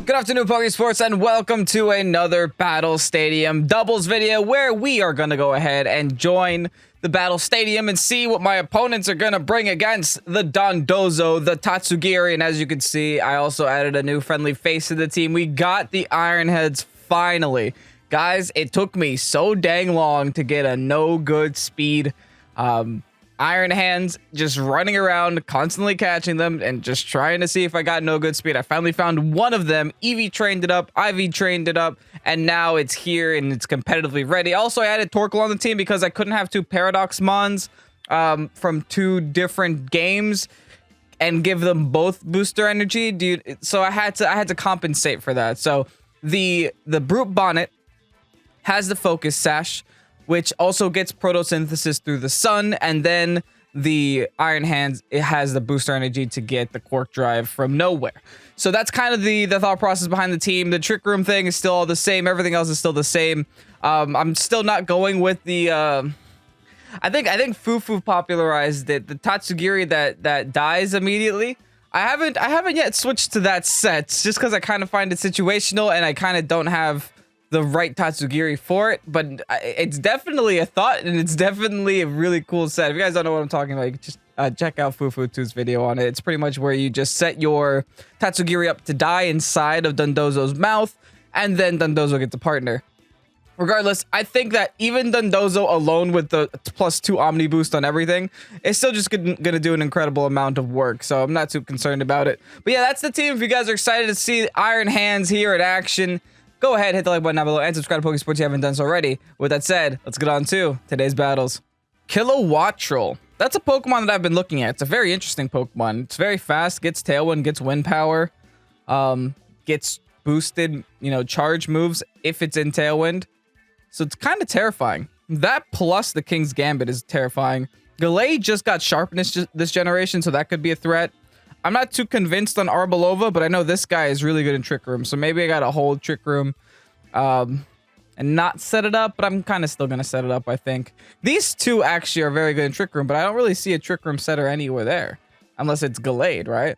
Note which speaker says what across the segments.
Speaker 1: Good afternoon, Pokesports, and welcome to another Battle Stadium doubles video where we are going to go ahead and join the Battle Stadium and see what my opponents are going to bring against the Dondozo, the Tatsugiri, and as you can see, I also added a new friendly face to the team. We got the Ironheads finally. Guys, it took me so dang long to get a no good speed Iron Hands, just running around, constantly catching them, and just trying to see if I got no good speed. I finally found one of them. Eevee trained it up, Ivy trained it up, and now it's here and it's competitively ready. Also, I added Torkoal on the team because I couldn't have two Paradox Mons from two different games and give them both booster energy, dude. So I had to compensate for that. So the Brute Bonnet has the Focus Sash, which also gets Protosynthesis through the sun, and then the Iron Hands, it has the booster energy to get the Quark Drive from nowhere. So that's kind of the thought process behind the team. The Trick Room thing is still all the same. Everything else is still the same. I'm still not going with the... I think Fufu popularized it. The Tatsugiri that dies immediately. I haven't yet switched to that set, just because I kind of find it situational, and I kind of don't have the right Tatsugiri for it, but it's definitely a thought, and it's definitely a really cool set. If you guys don't know what I'm talking about, you can just check out Fufu2's video on it. It's pretty much where you just set your Tatsugiri up to die inside of Dondozo's mouth, and then Dondozo gets a partner. Regardless, I think that even Dondozo alone with the +2 Omni boost on everything is still just gonna do an incredible amount of work, so I'm not too concerned about it. But yeah, that's the team. If you guys are excited to see Iron Hands here in action, go ahead, hit the like button down below, and subscribe to Pokesports if you haven't done so already. With that said, let's get on to today's battles. Kilowattrel. That's a Pokemon that I've been looking at. It's a very interesting Pokemon. It's very fast, gets Tailwind, gets Wind Power, gets boosted, charge moves if it's in Tailwind. So it's kind of terrifying. That plus the King's Gambit is terrifying. Gallade just got Sharpness this generation, so that could be a threat. I'm not too convinced on Arbulova, but I know this guy is really good in Trick Room, so maybe I gotta hold Trick Room and not set it up, but I'm kind of still gonna set it up, I think. These two actually are very good in Trick Room, but I don't really see a Trick Room setter anywhere there, unless it's Gallade, right?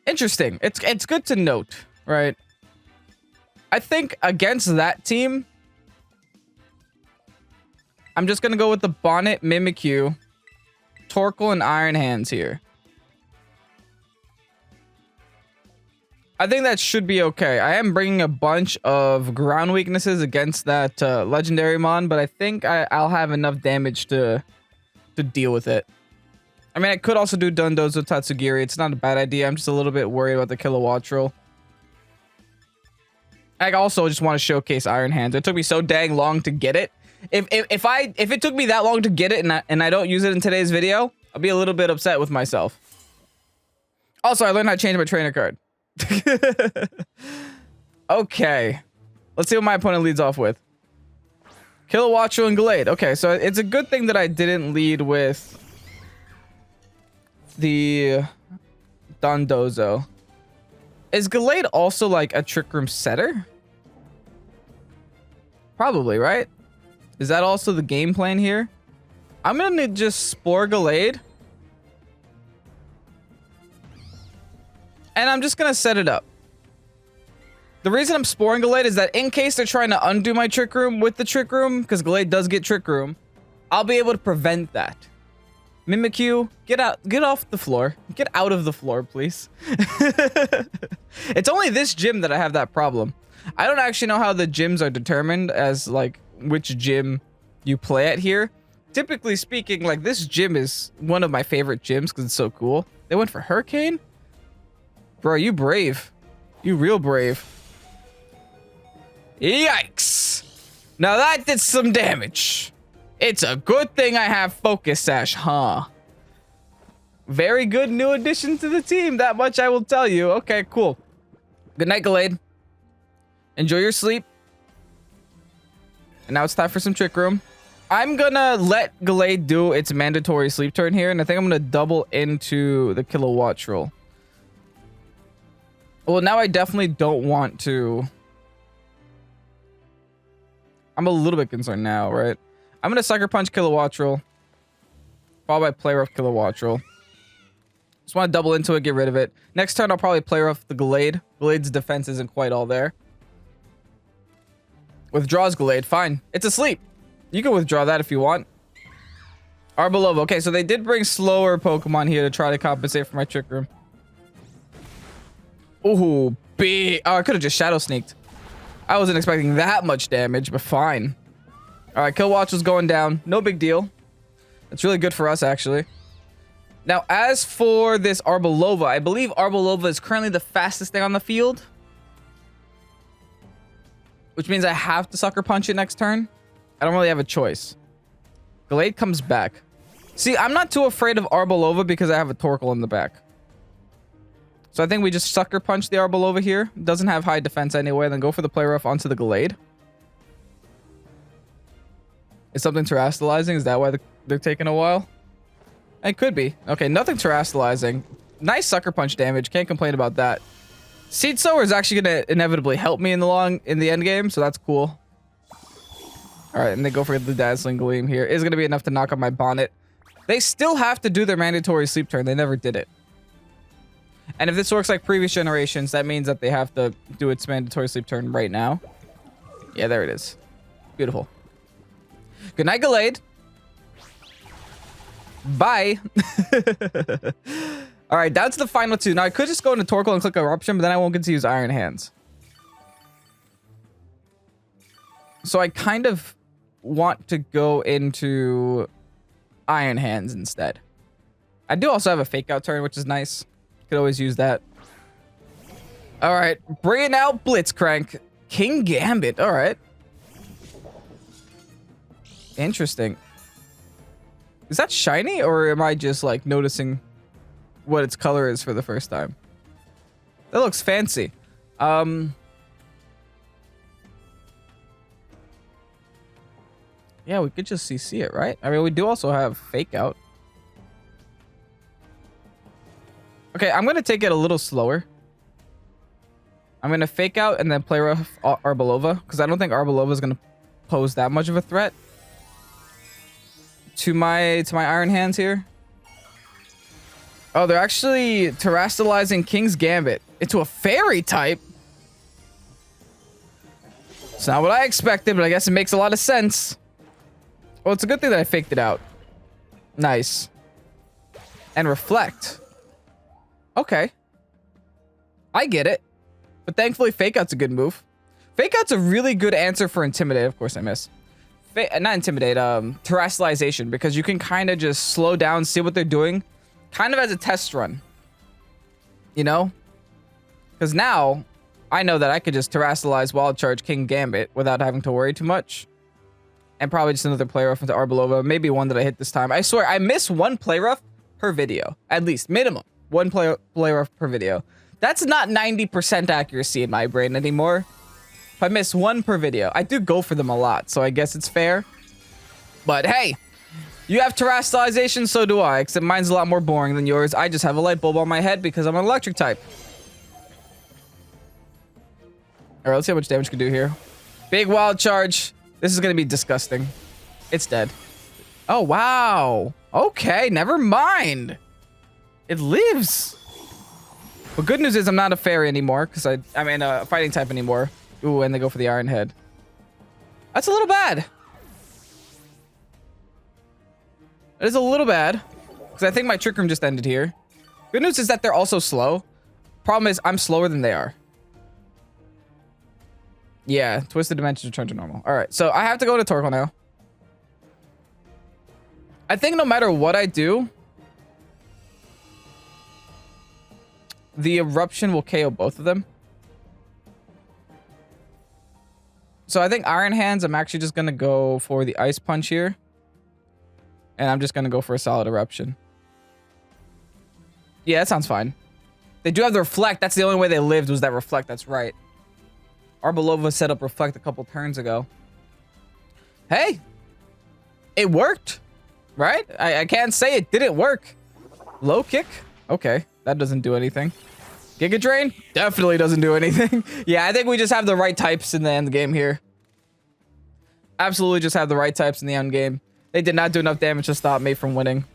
Speaker 1: Interesting. It's good to note, right? I think against that team, I'm just gonna go with the Bonnet, Mimikyu, Torkoal, and Iron Hands here. I think that should be okay. I am bringing a bunch of ground weaknesses against that legendary mon, but I think I'll have enough damage to deal with it. I mean, I could also do Dondozo Tatsugiri. It's not a bad idea. I'm just a little bit worried about the Kilowattrel. I also just want to showcase Iron Hands. It took me so dang long to get it. If it took me that long to get it and I don't use it in today's video, I'll be a little bit upset with myself. Also, I learned how to change my trainer card. Okay, let's see what my opponent leads off with. Kilowattrel and Gallade. Okay, so it's a good thing that I didn't lead with the Dondozo. Is Gallade also like a Trick Room setter? Probably, right? Is that also the game plan here? I'm gonna just Spore Gallade, and I'm just gonna set it up. The reason I'm Sporing Gallade is that in case they're trying to undo my Trick Room with the Trick Room, because Gallade does get Trick Room, I'll be able to prevent that. Mimikyu, get off the floor. Get out of the floor, please. It's only this gym that I have that problem. I don't actually know how the gyms are determined as like which gym you play at here. Typically speaking, like this gym is one of my favorite gyms because it's so cool. They went for Hurricane? Bro, you brave. You real brave. Yikes. Now that did some damage. It's a good thing I have Focus Sash, huh? Very good new addition to the team. That much I will tell you. Okay, cool. Good night, Gallade. Enjoy your sleep. And now it's time for some Trick Room. I'm gonna let Gallade do its mandatory sleep turn here, and I think I'm gonna double into the Kilowattrel. Well, now I definitely don't want to. I'm a little bit concerned now, right? I'm gonna Sucker Punch Kilowattrel, followed by Play Rough Kilowattrel. Just want to double into it, get rid of it. Next turn, I'll probably play off the Gallade. Gallade's defense isn't quite all there. Withdraws Gallade. Fine. It's asleep. You can withdraw that if you want. Arbolovo. Okay, so they did bring slower Pokemon here to try to compensate for my Trick Room. Ooh, big. Oh, I could have just Shadow Sneaked. I wasn't expecting that much damage, but fine. All right, Kill Watch was going down. No big deal. That's really good for us, actually. Now, as for this Arbolovo, I believe Arbolovo is currently the fastest thing on the field. Which means I have to Sucker Punch it next turn. I don't really have a choice. Gallade comes back. See, I'm not too afraid of Arbolovo because I have a Torkoal in the back. So I think we just Sucker Punch the Arbolovo here. Doesn't have high defense anyway. Then go for the Play Rough onto the Gallade. Is something terastallizing? Is that why they're taking a while? It could be. Okay, nothing terastallizing. Nice Sucker Punch damage. Can't complain about that. Seed Sower is actually going to inevitably help me in the end game, so that's cool. All right, and they go for the Dazzling Gleam here. Is going to be enough to knock out my Bonnet. They still have to do their mandatory sleep turn. They never did it. And if this works like previous generations, that means that they have to do its mandatory sleep turn right now. Yeah, there it is. Beautiful. Good night, Gallade. Bye. All right, down to the final two. Now, I could just go into Torkoal and click Eruption, but then I won't get to use Iron Hands. So I kind of want to go into Iron Hands instead. I do also have a Fake Out turn, which is nice. Could always use that. All right, bringing out Blitzcrank. King Gambit. All right. Interesting. Is that shiny, or am I just like noticing what its color is for the first time? That looks fancy. Yeah, we could just CC it, right? I mean, we do also have Fake Out. Okay, I'm gonna take it a little slower. I'm gonna Fake Out and then Play Rough Arbolovo, because I don't think Arbolovo is gonna pose that much of a threat to my Iron Hands here. Oh, they're actually terastallizing King's Gambit into a Fairy type. It's not what I expected, but I guess it makes a lot of sense. Well, it's a good thing that I faked it out. Nice. And Reflect. Okay. I get it. But thankfully, Fake Out's a good move. Fake Out's a really good answer for Intimidate. Of course, I miss. Not Intimidate, Terastallization, because you can kind of just slow down, see what they're doing, kind of as a test run. You know? Because now, I know that I could just Terastallize Wild Charge King Gambit without having to worry too much. And probably just another Play Rough into Arbolovo. Maybe one that I hit this time. I swear, I miss one Play Rough per video. At least, minimum. One Play Rough per video. That's not 90% accuracy in my brain anymore. If I miss one per video, I do go for them a lot, so I guess it's fair. But hey, you have terastallization, so do I, except mine's a lot more boring than yours. I just have a light bulb on my head because I'm an electric type. All right, let's see how much damage we can do here. Big Wild Charge. This is going to be disgusting. It's dead. Oh, wow. Okay, never mind. It lives. Well, good news is I'm not a fairy anymore, because I'm in a fighting type anymore. Ooh, and they go for the Iron Head. That's a little bad. It is a little bad, because I think my Trick Room just ended here. Good news is that they're also slow. Problem is, I'm slower than they are. Yeah, Twisted Dimensions return to normal. All right, so I have to go to Torkoal now. I think no matter what I do, the Eruption will KO both of them. So I think Iron Hands, I'm actually just going to go for the Ice Punch here. And I'm just going to go for a solid Eruption. Yeah, that sounds fine. They do have the Reflect. That's the only way they lived was that Reflect. That's right. Arbolovo set up Reflect a couple turns ago. Hey, it worked, right? I can't say it didn't work. Low Kick? Okay, that doesn't do anything. Giga Drain? Definitely doesn't do anything. Yeah, I think we just have the right types in the end game here. Absolutely just have the right types in the end game. They did not do enough damage to stop me from winning.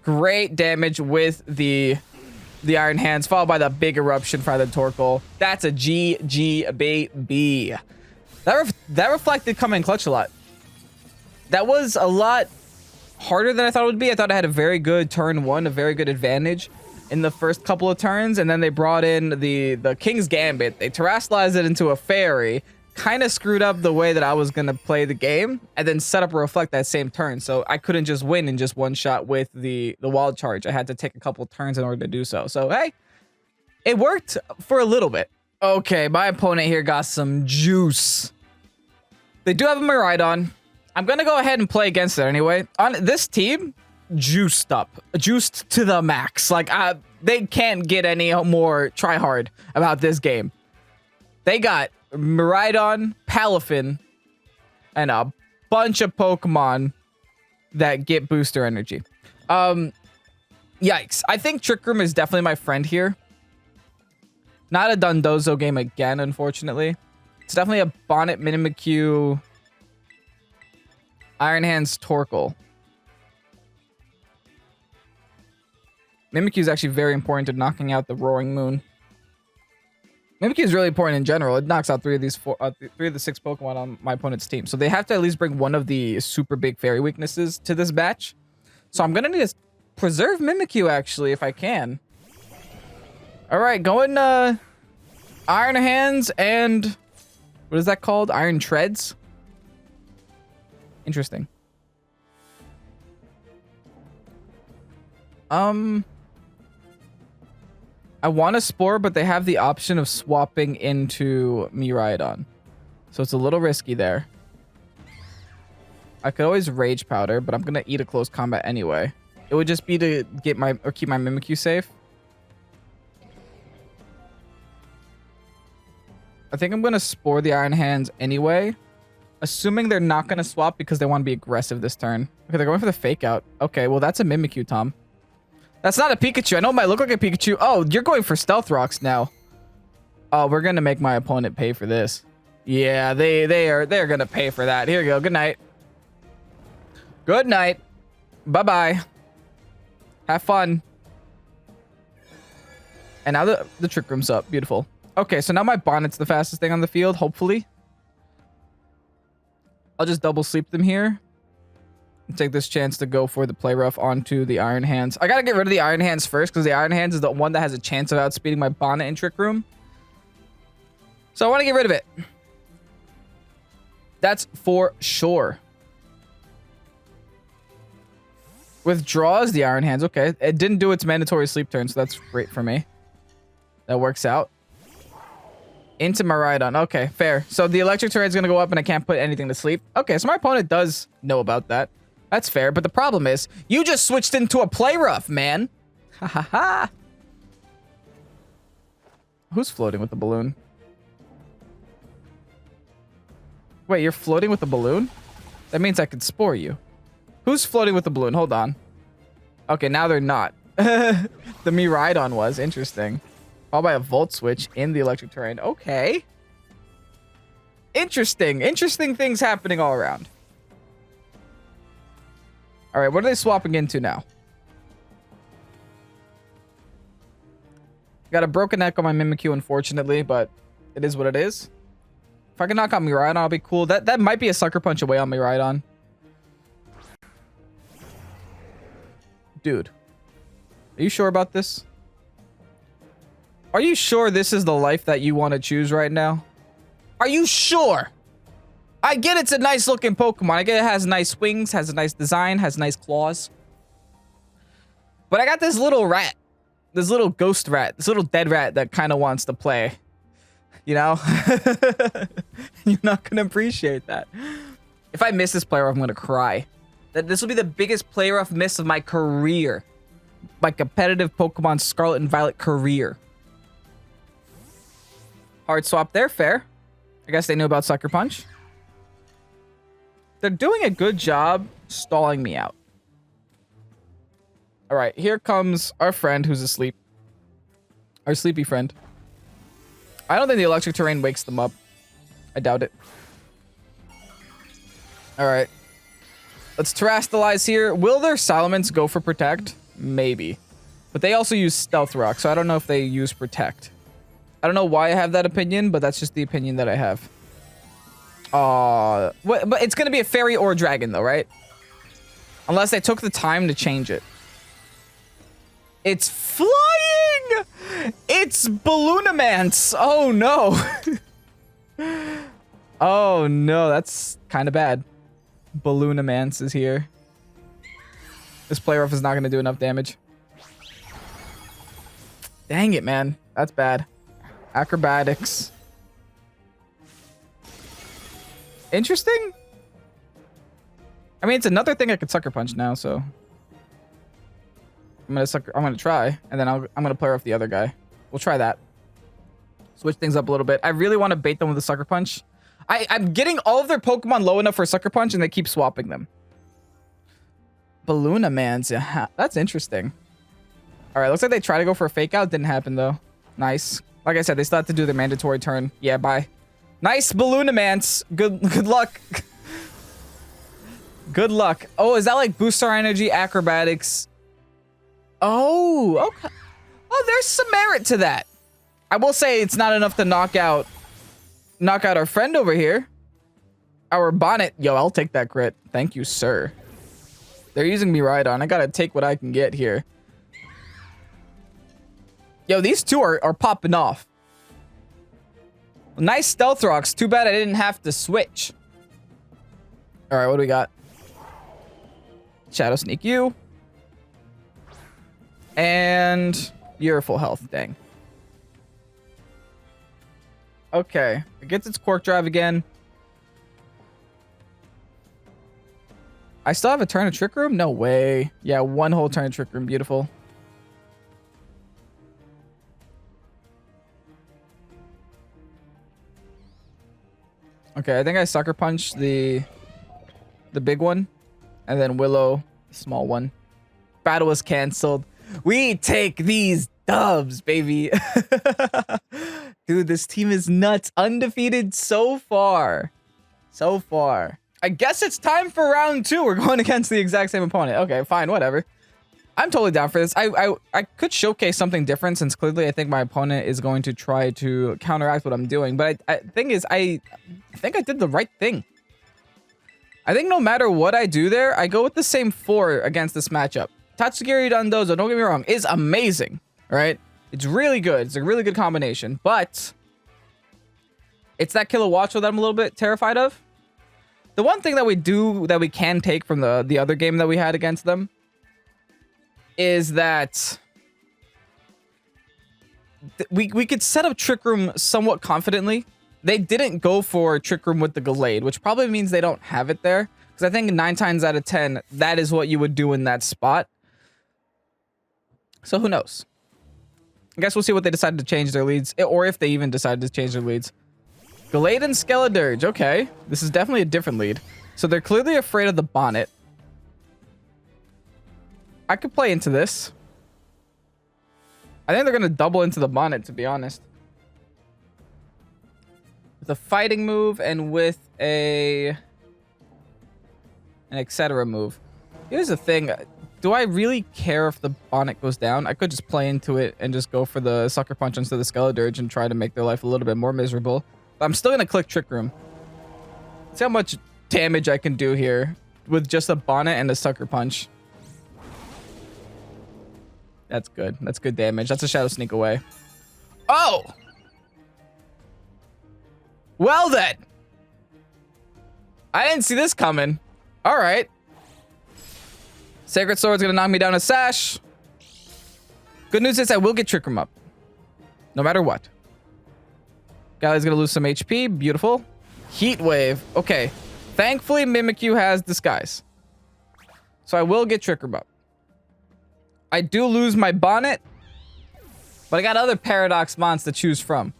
Speaker 1: Great damage with the the Iron Hands, followed by the big eruption for the Torkoal. That's a GG, baby. That reflected coming clutch a lot. That was a lot harder than I thought it would be. I thought I had a very good turn one, a very good advantage in the first couple of turns, and then they brought in the King's Gambit. They terrestrialized it into a fairy, kind of screwed up the way that I was going to play the game, and then set up a reflect that same turn. So I couldn't just win in just one shot with the wild charge. I had to take a couple turns in order to do so. So, hey, it worked for a little bit. Okay, my opponent here got some juice. They do have a Miraidon. I'm going to go ahead and play against it anyway. On this team, juiced to the max. Like, they can't get any more try hard about this game. They got Miraidon, Palafin, and a bunch of Pokemon that get booster energy. Yikes. I think Trick Room is definitely my friend here. Not a Dondozo game again, unfortunately. It's definitely a Bonnet, Mimikyu, Iron Hands, Torkoal. Mimikyu is actually very important to knocking out the Roaring Moon. Mimikyu is really important in general. It knocks out three of the 6 Pokemon on my opponent's team. So they have to at least bring one of the super big fairy weaknesses to this batch. So I'm going to need to preserve Mimikyu, actually, if I can. All right, going Iron Hands and... what is that called? Iron Treads? Interesting. I want a Spore, but they have the option of swapping into Miraidon. So it's a little risky there. I could always Rage Powder, but I'm going to eat a close combat anyway. It would just be to get my, or keep my Mimikyu safe. I think I'm going to Spore the Iron Hands anyway. Assuming they're not going to swap because they want to be aggressive this turn. Okay, they're going for the Fake Out. Okay, well, that's a Mimikyu, Tom. That's not a Pikachu. I know it might look like a Pikachu. Oh, you're going for Stealth Rocks now. Oh, we're going to make my opponent pay for this. Yeah, they're going to pay for that. Here we go. Good night. Good night. Bye-bye. Have fun. And now the Trick Room's up. Beautiful. Okay, so now my Bonnet's the fastest thing on the field, hopefully. I'll just double sleep them here. And take this chance to go for the Play Rough onto the Iron Hands. I gotta get rid of the Iron Hands first, because the Iron Hands is the one that has a chance of outspeeding my Bonnet in Trick Room. So I want to get rid of it. That's for sure. Withdraws the Iron Hands. Okay, it didn't do its mandatory sleep turn, so that's great for me. That works out. Into Miraidon. Okay, fair. So the electric turret is going to go up and I can't put anything to sleep. Okay, so my opponent does know about that. That's fair, but the problem is, you just switched into a Play Rough, man. Ha ha ha. Who's floating with the balloon? Wait, you're floating with the balloon? That means I could Spore you. Who's floating with the balloon? Hold on. Okay, now they're not. The Miraidon was. Interesting. Followed by a Volt Switch in the electric terrain. Okay. Interesting. Interesting things happening all around. All right, what are they swapping into now? Got a broken neck on my Mimikyu, unfortunately, but it is what it is. If I can knock out Miraidon, I'll be cool. That might be a Sucker Punch away on Miraidon. Dude. Are you sure about this? Are you sure this is the life that you want to choose right now? Are you sure? I get it's a nice looking Pokemon. I get it has nice wings, has a nice design, has nice claws. But I got this little rat. This little ghost rat. This little dead rat that kind of wants to play. You know? You're not going to appreciate that. If I miss this Play Rough, I'm going to cry. This will be the biggest Play Rough miss of my career. My competitive Pokemon Scarlet and Violet career. Hard swap there, fair. I guess they knew about Sucker Punch. They're doing a good job stalling me out. All right, here comes our friend who's asleep. Our sleepy friend. I don't think the electric terrain wakes them up. I doubt it. All right. Let's terrestrialize here. Will their Salamence go for Protect? Maybe. But they also use Stealth Rock, so I don't know if they use Protect. I don't know why I have that opinion, but that's just the opinion that I have. But it's going to be a fairy or a dragon, though, right? Unless they took the time to change it. It's flying! It's Balloonimance! Oh, no. Oh, no. That's kind of bad. Balloonimance is here. This play rough is not going to do enough damage. Dang it, man. That's bad. Acrobatics. Interesting. I mean, it's another thing I could Sucker Punch now, so I'm gonna try, and then I'm gonna play off the other guy. We'll try that. Switch things up a little bit. I really want to bait them with a Sucker Punch. I'm getting all of their Pokemon low enough for a Sucker Punch, and they keep swapping them. Balloonimance, yeah, that's interesting. All right, looks like they try to go for a Fake Out. Didn't happen though. Nice. Like I said, they still have to do their mandatory turn. Yeah, bye. Nice Balloonimance. Good luck. Good luck. Oh, is that like Booster Energy, Acrobatics? Oh, okay. Oh, there's some merit to that. I will say it's not enough to knock out our friend over here. Our Bonnet. Yo, I'll take that crit. Thank you, sir. They're using me right on. I gotta take what I can get here. Yo, these two are popping off. Nice Stealth Rocks. Too bad I didn't have to switch. All right, what do we got? Shadow Sneak you. And you're full health. Dang. Okay. It gets its Quark Drive again. I still have a turn of Trick Room? No way. Yeah, one whole turn of Trick Room. Beautiful. Okay, I think I Sucker Punch the big one. And then Willow, the small one. Battle was canceled. We take these dubs, baby. Dude, this team is nuts. Undefeated so far. So far. I guess it's time for round 2. We're going against the exact same opponent. Okay, fine, whatever. I'm totally down for this. I could showcase something different since clearly I think my opponent is going to try to counteract what I'm doing. But thing is, I think I did the right thing. I think no matter what I do there, I go with the same 4 against this matchup. Tatsugiri Dondozo, don't get me wrong, is amazing, right? It's really good. It's a really good combination, but it's that Kilowattrel that I'm a little bit terrified of. The one thing that we can take from the other game that we had against them is that we could set up Trick Room somewhat confidently. They didn't go for Trick Room with the Gallade, which probably means they don't have it there. Because I think 9 times out of 10, that is what you would do in that spot. So who knows? I guess we'll see what they decide to change their leads, or if they even decided to change their leads. Gallade and Skeledirge. Okay, this is definitely a different lead. So they're clearly afraid of the Bonnet. I could play into this. I think they're going to double into the Bonnet, to be honest. With a fighting move and with an etc. move. Here's the thing. Do I really care if the Bonnet goes down? I could just play into it and just go for the Sucker Punch instead of the Skeledirge and try to make their life a little bit more miserable. But I'm still going to click Trick Room. See how much damage I can do here with just a Bonnet and a Sucker Punch. That's good. That's good damage. That's a Shadow Sneak away. Oh! Well then. I didn't see this coming. All right. Sacred Sword's gonna knock me down a Sash. Good news is I will get Trick Room up. No matter what. Guy's gonna lose some HP. Beautiful. Heat Wave. Okay. Thankfully, Mimikyu has Disguise. So I will get Trick Room up. I do lose my Bonnet. But I got other Paradox Mons to choose from.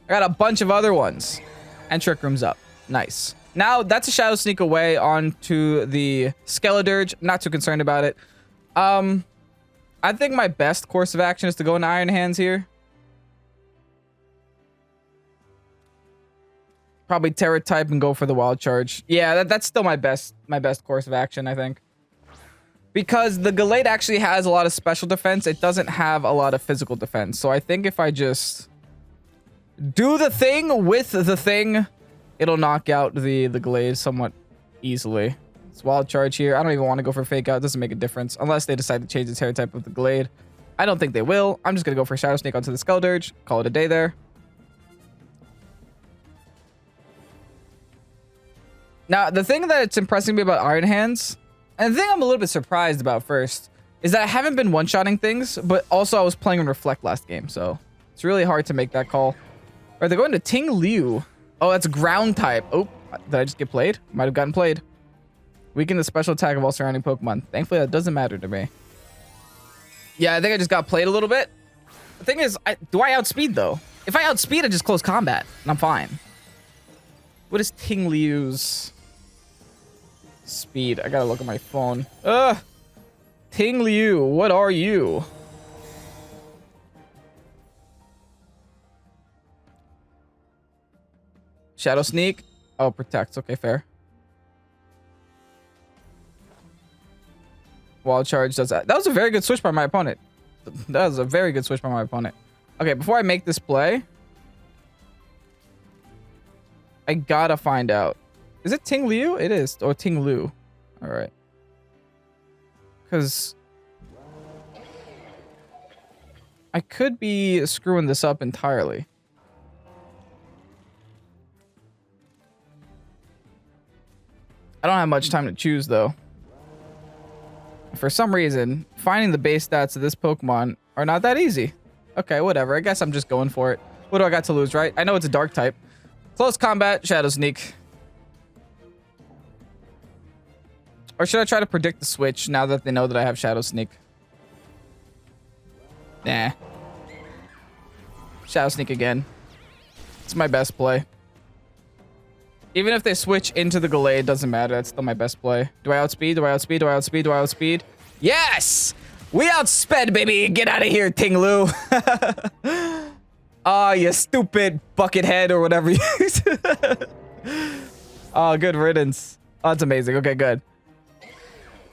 Speaker 1: I got a bunch of other ones. And Trick Room's up. Nice. Now, that's a Shadow Sneak away onto the Skeledirge. Not too concerned about it. I think my best course of action is to go into Iron Hands here. Probably Terra type and go for the Wild Charge. Yeah, that's still my best course of action, I think. Because the Gallade actually has a lot of special defense. It doesn't have a lot of physical defense. So I think if I just do the thing with the thing, it'll knock out the Gallade somewhat easily. It's Wild Charge here. I don't even want to go for Fake Out. It doesn't make a difference unless they decide to change the terror type of the Gallade. I don't think they will. I'm just going to go for Shadow Sneak onto the Skeldurge. Call it a day there. Now, the thing that's impressing me about Iron Hands, and the thing I'm a little bit surprised about first, is that I haven't been one-shotting things, but also I was playing in Reflect last game, so it's really hard to make that call. All right, they're going to Ting Liu. Oh, that's ground type. Oh, did I just get played? Might have gotten played. Weaken the special attack of all surrounding Pokemon. Thankfully, that doesn't matter to me. Yeah, I think I just got played a little bit. The thing is, do I outspeed, though? If I outspeed, I just close combat, and I'm fine. What is Ting Liu's speed? I gotta look at my phone. Ting Liu, what are you? Shadow Sneak. Oh, Protect. Okay, fair. Wild Charge does that. That was a very good switch by my opponent. That was a very good switch by my opponent. Okay, before I make this play, I gotta find out. Is it Ting Liu? It is. Or Ting Lu. All right. Because I could be screwing this up entirely. I don't have much time to choose, though. For some reason, finding the base stats of this Pokemon are not that easy. Okay, whatever. I guess I'm just going for it. What do I got to lose, right? I know it's a dark type. Close combat, Shadow Sneak. Or should I try to predict the switch now that they know that I have Shadow Sneak? Nah. Shadow Sneak again. It's my best play. Even if they switch into the Gallade, it doesn't matter. That's still my best play. Do I outspeed? Do I outspeed? Do I outspeed? Do I outspeed? Yes! We outsped, baby! Get out of here, Ting Lu! Oh, you stupid bucket head or whatever you Oh, good riddance. Oh, that's amazing. Okay, good.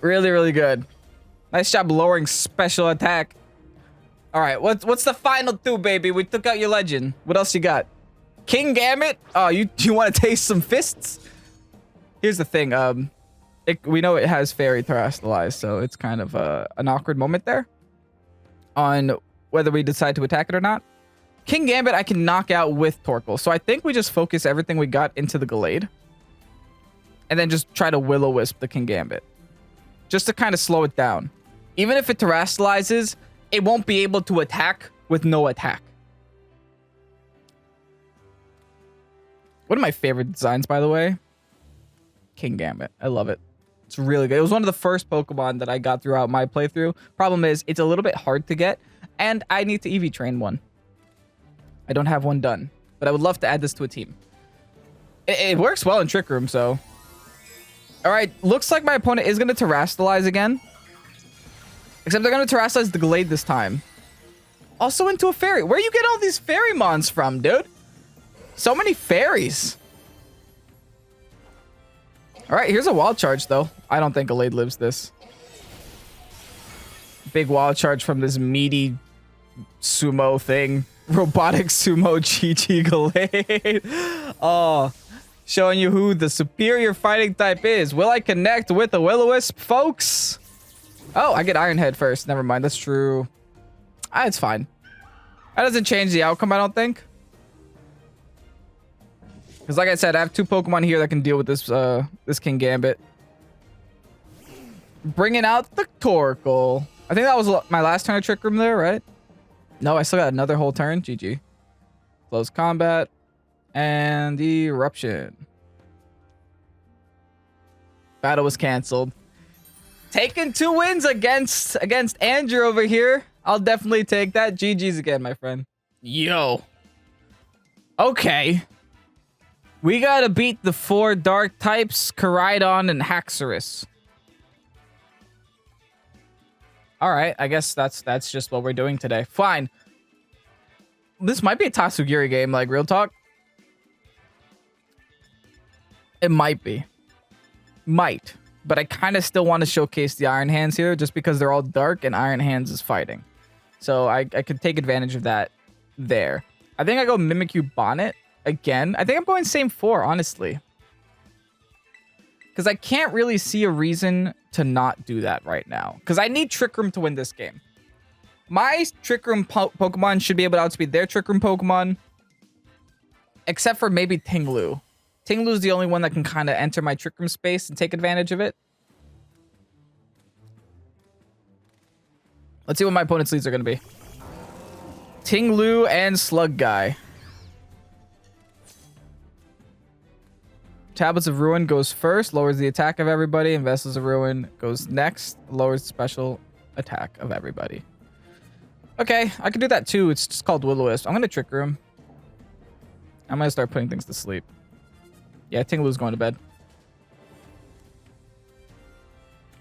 Speaker 1: Really, really good. Nice job lowering special attack. All right, what's the final two, baby? We took out your legend. What else you got? King Gambit? Oh, you want to taste some fists? Here's the thing. We know it has Fairy Terrestrialized, so it's kind of an awkward moment there on whether we decide to attack it or not. King Gambit I can knock out with Torkoal, so I think we just focus everything we got into the Gallade and then just try to Will-O-Wisp the King Gambit just to kind of slow it down. Even if it Terrestrializes, it won't be able to attack with no attack. One of my favorite designs, by the way, King Gambit. I love it. It's really good. It was one of the first Pokemon that I got throughout my playthrough. Problem is, it's a little bit hard to get, and I need to EV train one. I don't have one done, but I would love to add this to a team. It works well in Trick Room, so. All right, looks like my opponent is going to Terrestrialize again. Except they're going to Terrestrialize the Gallade this time. Also into a Fairy. Where you get all these Fairy Mons from, dude? So many fairies. All right, here's a Wild Charge, though. I don't think Gallade lives this. Big Wild Charge from this meaty sumo thing. Robotic sumo GG Gallade. Oh, showing you who the superior fighting type is. Will I connect with the Will-O-Wisp, folks? Oh, I get Iron Head first. Never mind, that's true. It's fine. That doesn't change the outcome, I don't think. Because like I said, I have two Pokemon here that can deal with this this King Gambit. Bringing out the Torkoal. I think that was my last turn of Trick Room there, right? No, I still got another whole turn. GG. Close combat. And Eruption. Battle was canceled. Taking 2 wins against Andrew over here. I'll definitely take that. GG's again, my friend. Yo. Okay. We gotta beat the 4 dark types, Koraidon and Haxorus. All right, I guess that's just what we're doing today. Fine. This might be a Tatsugiri game, like real talk. It might be. Might. But I kind of still want to showcase the Iron Hands here just because they're all dark and Iron Hands is fighting. So I could take advantage of that there. I think I go Mimikyu Bonnet again. I think I'm going same 4, honestly. Because I can't really see a reason to not do that right now. Because I need Trick Room to win this game. My Trick Room Pokemon should be able to outspeed their Trick Room Pokemon. Except for maybe Tinglu. Tinglu is the only one that can kind of enter my Trick Room space and take advantage of it. Let's see what my opponent's leads are going to be. Tinglu and Slug Guy. Tablets of Ruin goes first, lowers the attack of everybody. And Vessels of Ruin goes next, lowers the special attack of everybody. Okay, I can do that too. It's just called Will-O-Wisp. I'm going to Trick Room. I'm going to start putting things to sleep. Yeah, Tinglu's going to bed.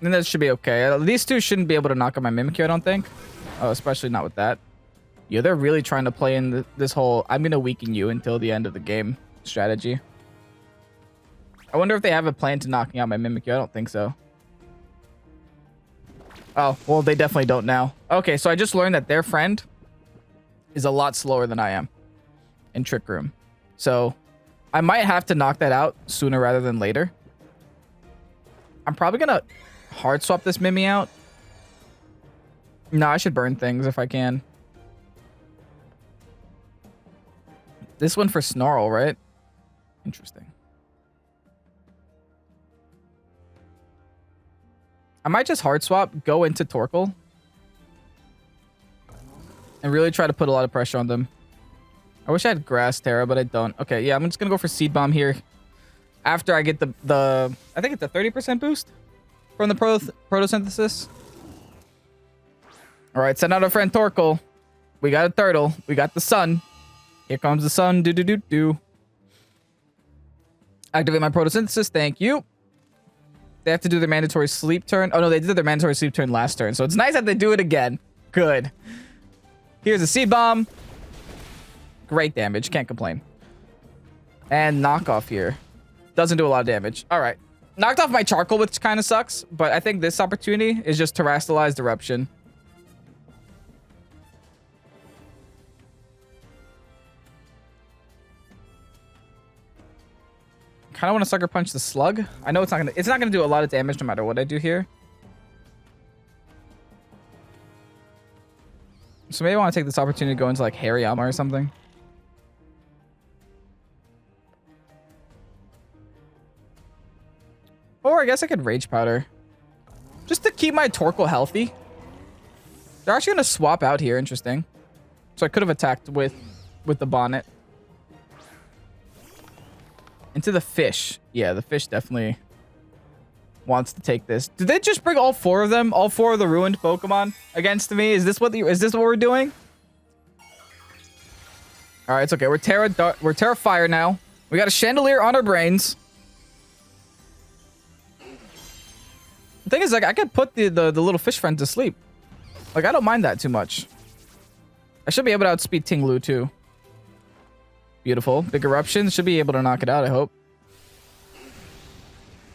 Speaker 1: And that should be okay. These two shouldn't be able to knock out my Mimikyu, I don't think. Oh, especially not with that. Yeah, they're really trying to play in this whole I'm going to weaken you until the end of the game strategy. I wonder if they have a plan to knocking out my Mimikyu. I don't think so. Oh, well, they definitely don't now. Okay, so I just learned that their friend is a lot slower than I am in Trick Room. So I might have to knock that out sooner rather than later. I'm probably going to hard swap this Mimi out. No, I should burn things if I can. This one for Snarl, right? Interesting. I might just hard swap, go into Torkoal, and really try to put a lot of pressure on them. I wish I had Grass Terra, but I don't. Okay, yeah, I'm just gonna go for Seed Bomb here. After I get the I think it's a 30% boost from the Protosynthesis. All right, send out our friend Torkoal. We got a turtle. We got the sun. Here comes the sun. Do. Activate my Protosynthesis. Thank you. They have to do their mandatory sleep turn. Oh, no, they did their mandatory sleep turn last turn. So it's nice that they do it again. Good. Here's a Seed Bomb. Great damage. Can't complain. And knockoff here. Doesn't do a lot of damage. All right. Knocked off my Charcoal, which kind of sucks. But I think this opportunity is just Terastallized Eruption. Kind of want to Sucker Punch the Slug. I know it's not gonna do a lot of damage no matter what I do here. So maybe I want to take this opportunity to go into like Hariyama or something. Or I guess I could Rage Powder. Just to keep my Torkoal healthy. They're actually going to swap out here. Interesting. So I could have attacked with the Bonnet. Into the fish. Yeah, the fish definitely wants to take this. Did they just bring all 4 of them? All 4 of the ruined Pokemon against me? Is this what we're doing? All right, it's okay. We're Terra Fire now. We got a Chandelier on our brains. The thing is, like, I could put the little fish friend to sleep. Like, I don't mind that too much. I should be able to outspeed Tinglu too. Beautiful. Big Eruption. Should be able to knock it out, I hope.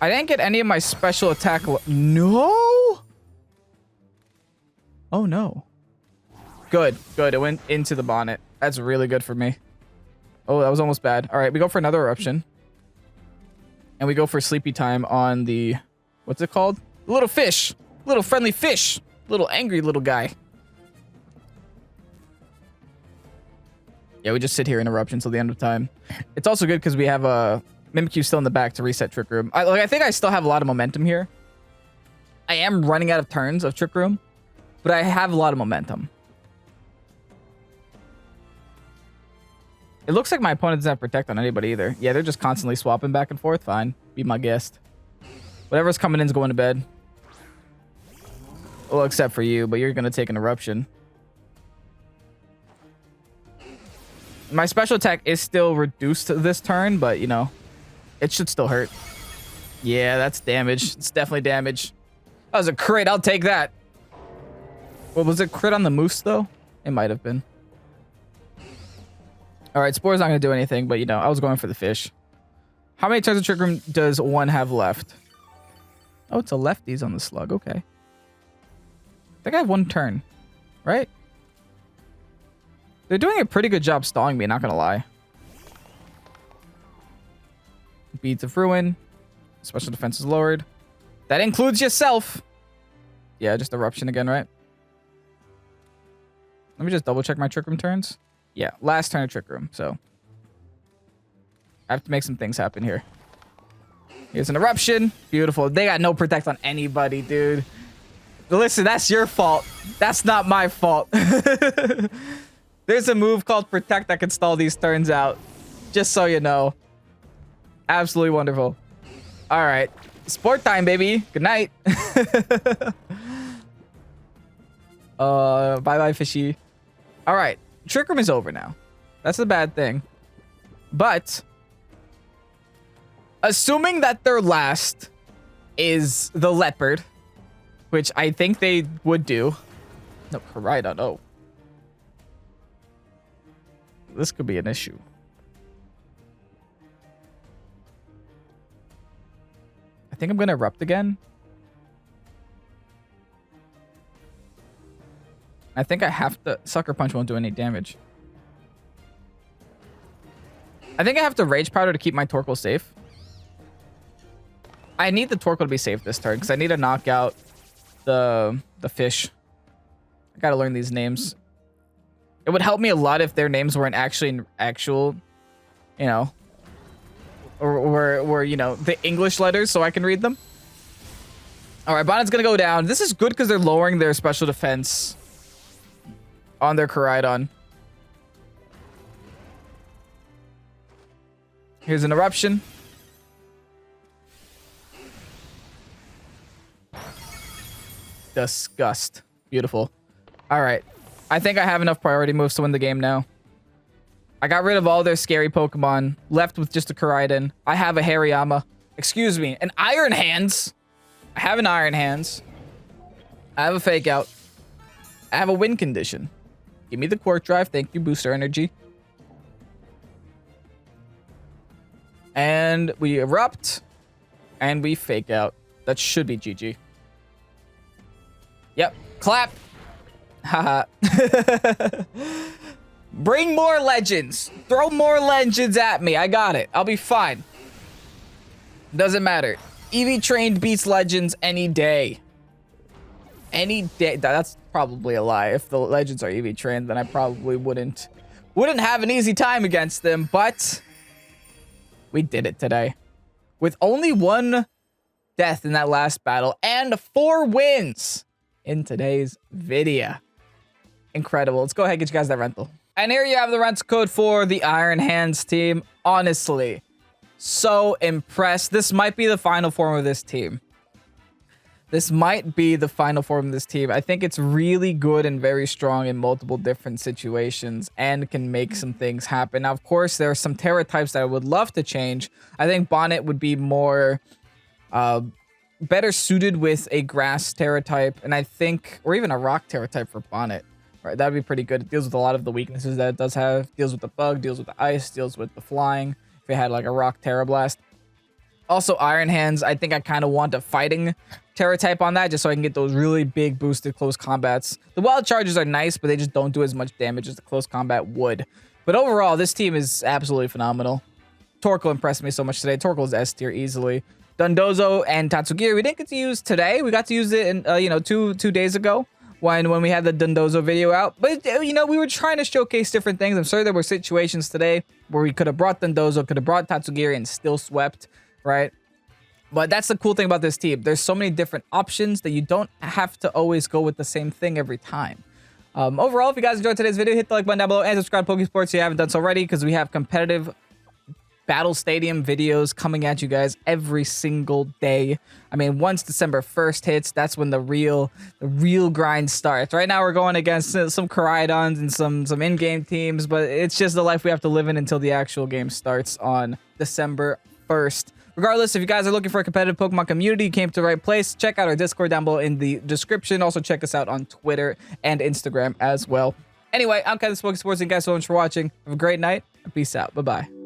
Speaker 1: I didn't get any of my special attack. No! Oh, no. Good. Good. It went into the Bonnet. That's really good for me. Oh, that was almost bad. All right, we go for another Eruption. And we go for Sleepy Time on the... What's it called? Little fish. Little friendly fish. Little angry little guy. Yeah, we just sit here in Eruption until the end of time. It's also good because we have a Mimikyu still in the back to reset Trick Room. I think I still have a lot of momentum here. I am running out of turns of Trick Room, but I have a lot of momentum. It looks like my opponent doesn't have Protect on anybody either. Yeah, they're just constantly swapping back and forth. Fine. Be my guest. Whatever's coming in is going to bed. Well, except for you, but you're going to take an Eruption. My special attack is still reduced this turn, but, you know, it should still hurt. Yeah, that's damage. It's definitely damage. That was a crit. I'll take that. Well, was it crit on the moose, though? It might have been. All right, Spore's not going to do anything, but, you know, I was going for the fish. How many turns of Trick Room does one have left? Oh, it's a lefties on the slug. Okay. I think I have 1 turn, right? They're doing a pretty good job stalling me, not gonna lie. Beads of Ruin. Special defense is lowered. That includes yourself. Yeah, just Eruption again, right? Let me just double check my Trick Room turns. Yeah, last turn of Trick Room, so. I have to make some things happen here. Here's an Eruption. Beautiful. They got no Protect on anybody, dude. Listen, that's your fault. That's not my fault. There's a move called Protect that can stall these turns out. Just so you know. Absolutely wonderful. All right. Sport time, baby. Good night. Bye-bye, fishy. All right. Trick Room is over now. That's a bad thing. But assuming that their last is the Leopard, which I think they would do. No, Koraidon. Oh. This could be an issue. I think I'm going to Erupt again. I think I have to... Sucker Punch won't do any damage. I think I have to Rage Powder to keep my Torkoal safe. I need the Torkoal to be safe this turn because I need to knock out the fish. I gotta learn these names. It would help me a lot if their names weren't actually actual, you know, or were, you know, the English letters so I can read them. All right, Bonnet's gonna go down. This is good because they're lowering their special defense on their Koraidon. Here's an Eruption. Disgust. Beautiful. All right. I think I have enough priority moves to win the game now. I got rid of all their scary Pokemon. Left with just a Koraidon. I have a Hariyama. Excuse me. An Iron Hands. I have an Iron Hands. I have a Fake Out. I have a Win Condition. Give me the Quark Drive. Thank you, Booster Energy. And we Erupt. And we Fake Out. That should be GG. Yep. Clap. Haha. Bring more legends. Throw more legends at me. I got it. I'll be fine. Doesn't matter. EV trained beats legends any day. Any day. That's probably a lie. If the legends are EV trained, then I probably wouldn't have an easy time against them. But we did it today. With only 1 death in that last battle and 4 wins in today's video. Incredible. Let's go ahead and get you guys that rental. And here you have the rental code for the Iron Hands team. Honestly, so impressed. This might be the final form of this team. This might be the final form of this team. I think it's really good and very strong in multiple different situations and can make some things happen. Now, of course, there are some Terra types that I would love to change. I think Bonnet would be more better suited with a Grass Terra type, and I think, or even a Rock Terra type for Bonnet. Right, that'd be pretty good. It deals with a lot of the weaknesses that it does have. Deals with the bug, deals with the ice, deals with the flying. If it had like a Rock Terra Blast. Also, Iron Hands, I think I kind of want a fighting Terra type on that, just so I can get those really big boosted close combats. The Wild Charges are nice, but they just don't do as much damage as the close combat would. But overall, this team is absolutely phenomenal. Torkoal impressed me so much today. Torkoal is S tier easily. Dondozo and Tatsugiri, we didn't get to use today. We got to use it in, you know, two days ago. When we had the Dondozo video out. But, you know, we were trying to showcase different things. I'm sure there were situations today where we could have brought Dondozo, could have brought Tatsugiri and still swept, right? But that's the cool thing about this team. There's so many different options that you don't have to always go with the same thing every time. Overall, if you guys enjoyed today's video, hit the like button down below and subscribe to Pokesports if you haven't done so already, because we have competitive Battle Stadium videos coming at you guys every single day. I mean, once December 1st hits, that's when the real grind starts. Right now, we're going against some Koraidons and some in-game teams, but it's just the life we have to live in until the actual game starts on December 1st. Regardless, if you guys are looking for a competitive Pokemon community, you came to the right place. Check out our Discord down below in the description. Also, check us out on Twitter and Instagram as well. Anyway, I'm Pokesports. Thank you guys so much for watching. Have a great night, and peace out. Bye-bye.